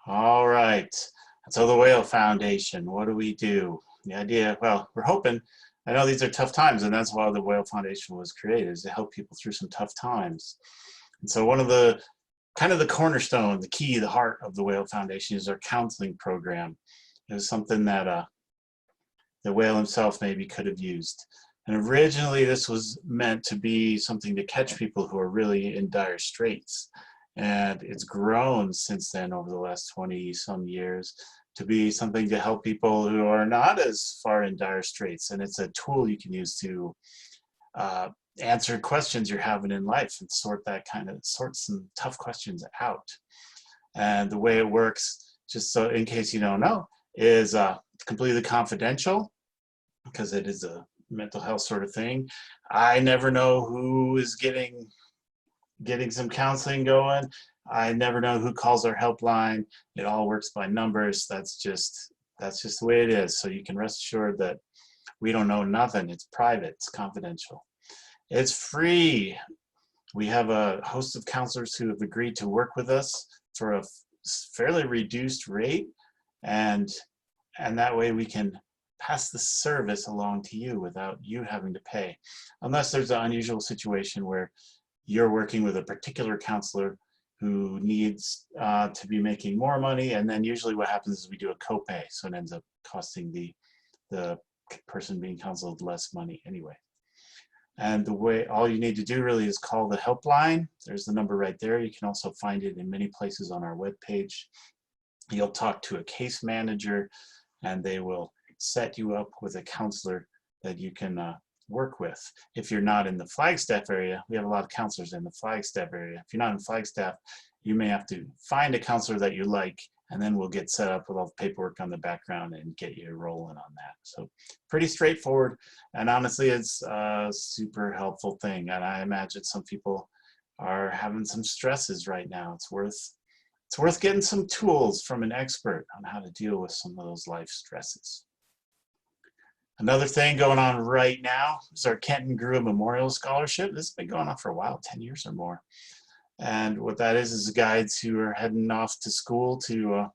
All right. So the Whale Foundation, what do we do? The idea, well, we're hoping, I know these are tough times, and that's why the Whale Foundation was created, is to help people through some tough times. And so one of the, kind of the cornerstone, the key, the heart of the Whale Foundation is our counseling program. It was something that the whale himself maybe could have used. And originally this was meant to be something to catch people who are really in dire straits. And it's grown since then over the last 20 some years to be something to help people who are not as far in dire straits. And it's a tool you can use to answer questions you're having in life and sort some tough questions out. And the way it works, just so in case you don't know, is completely confidential because it is a mental health sort of thing. I never know who is getting some counseling going. I never know who calls our helpline. It all works by numbers. That's just the way it is. So you can rest assured that we don't know nothing. It's private. It's confidential. It's free. We have a host of counselors who have agreed to work with us for a fairly reduced rate, and that way we can pass the service along to you without you having to pay, unless there's an unusual situation where you're working with a particular counselor who needs to be making more money, and then usually what happens is we do a copay, so it ends up costing the person being counseled less money anyway. And the way, all you need to do really is call the helpline. There's the number right there. You can also find it in many places on our webpage. You'll talk to a case manager and they will set you up with a counselor that you can work with. If you're not in the Flagstaff area, we have a lot of counselors in the Flagstaff area. If you're not in Flagstaff, you may have to find a counselor that you like, and then we'll get set up with all the paperwork on the background and get you rolling on that. So pretty straightforward, and honestly, it's a super helpful thing. And I imagine some people are having some stresses right now. It's worth getting some tools from an expert on how to deal with some of those life stresses. Another thing going on right now is our Kenton Grew Memorial Scholarship. This has been going on for a while, 10 years or more. And what that is guides who are heading off to school to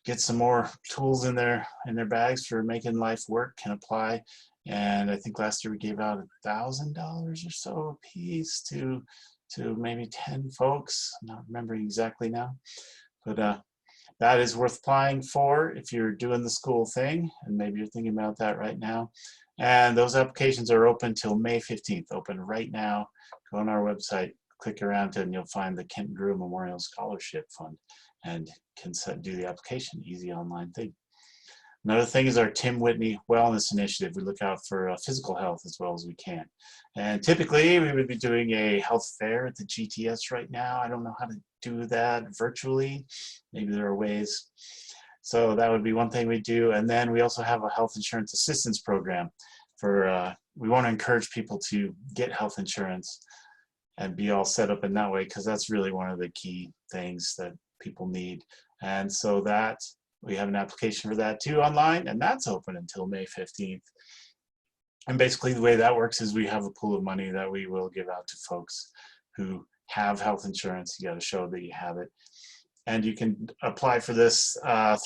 get some more tools in their bags for making life work can apply. And I think last year we gave out $1,000 or so a piece to maybe 10 folks. I'm not remembering exactly now, but that is worth applying for if you're doing the school thing, and maybe you're thinking about that right now. And those applications are open till May 15th, open right now. Go on our website, click around it, and you'll find the Kenton Grew Memorial Scholarship Fund and can do the application, easy online thing. Another thing is our Tim Whitney Wellness Initiative. We look out for physical health as well as we can. And typically we would be doing a health fair at the GTS right now. I don't know how to do that virtually. Maybe there are ways. So that would be one thing we do. And then we also have a health insurance assistance program for, we want to encourage people to get health insurance and be all set up in that way, because that's really one of the key things that people need. And so that we have an application for that too online, and that's open until May 15th. And basically the way that works is we have a pool of money that we will give out to folks who have health insurance. You got to show that you have it. And you can apply for this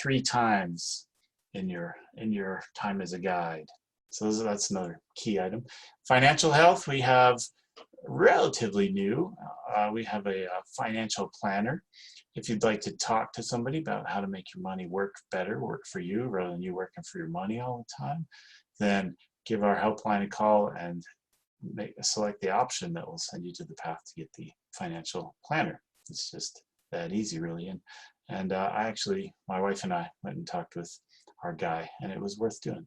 3 times in your time as a guide. So that's another key item. Financial health, we have relatively new. We have a financial planner. If you'd like to talk to somebody about how to make your money work better, work for you, rather than you working for your money all the time, then give our helpline a call and select the option that will send you to the path to get the financial planner. It's just that easy, really. And I actually, my wife and I went and talked with our guy, and it was worth doing.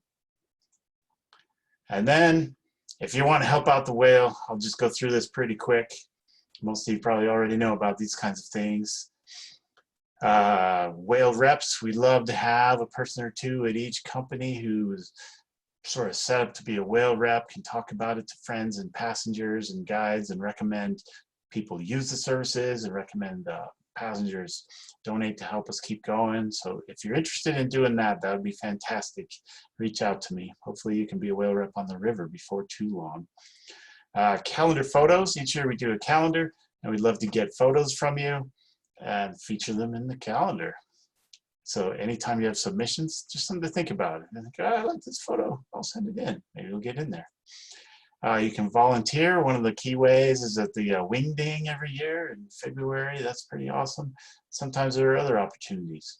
And then if you want to help out the whale, I'll just go through this pretty quick. Most of you probably already know about these kinds of things. Whale reps, we love to have a person or two at each company who is sort of set up to be a whale rep, can talk about it to friends and passengers and guides and recommend people use the services and recommend passengers donate to help us keep going. So if you're interested in doing that, that would be fantastic. Reach out to me. Hopefully you can be a whale rep on the river before too long. Calendar photos. Each year we do a calendar, and we'd love to get photos from you and feature them in the calendar. So anytime you have submissions, just something to think about. And think, oh, I like this photo, I'll send it in. Maybe it'll get in there. You can volunteer. One of the key ways is at the Wingding every year in February. That's pretty awesome. Sometimes there are other opportunities.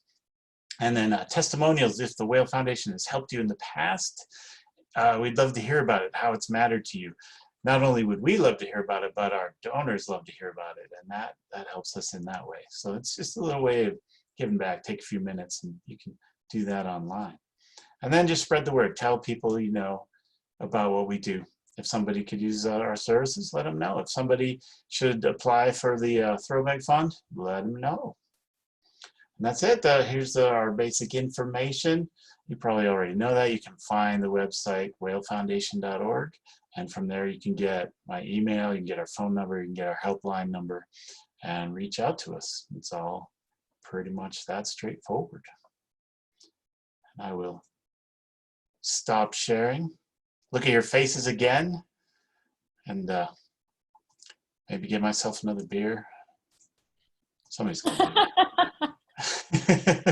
And then testimonials, if the Whale Foundation has helped you in the past, we'd love to hear about it, how it's mattered to you. Not only would we love to hear about it, but our donors love to hear about it, and that helps us in that way. So it's just a little way of giving back. Take a few minutes, and you can do that online. And then just spread the word. Tell people you know about what we do. If somebody could use our services, let them know. If somebody should apply for the Throwback Fund, let them know. And that's it. Here's our basic information. You probably already know that. You can find the website whalefoundation.org, and from there you can get my email, you can get our phone number, you can get our helpline number, and reach out to us. It's all pretty much that straightforward. And I will stop sharing. Look at your faces again, and maybe get myself another beer. Somebody's gonna do it.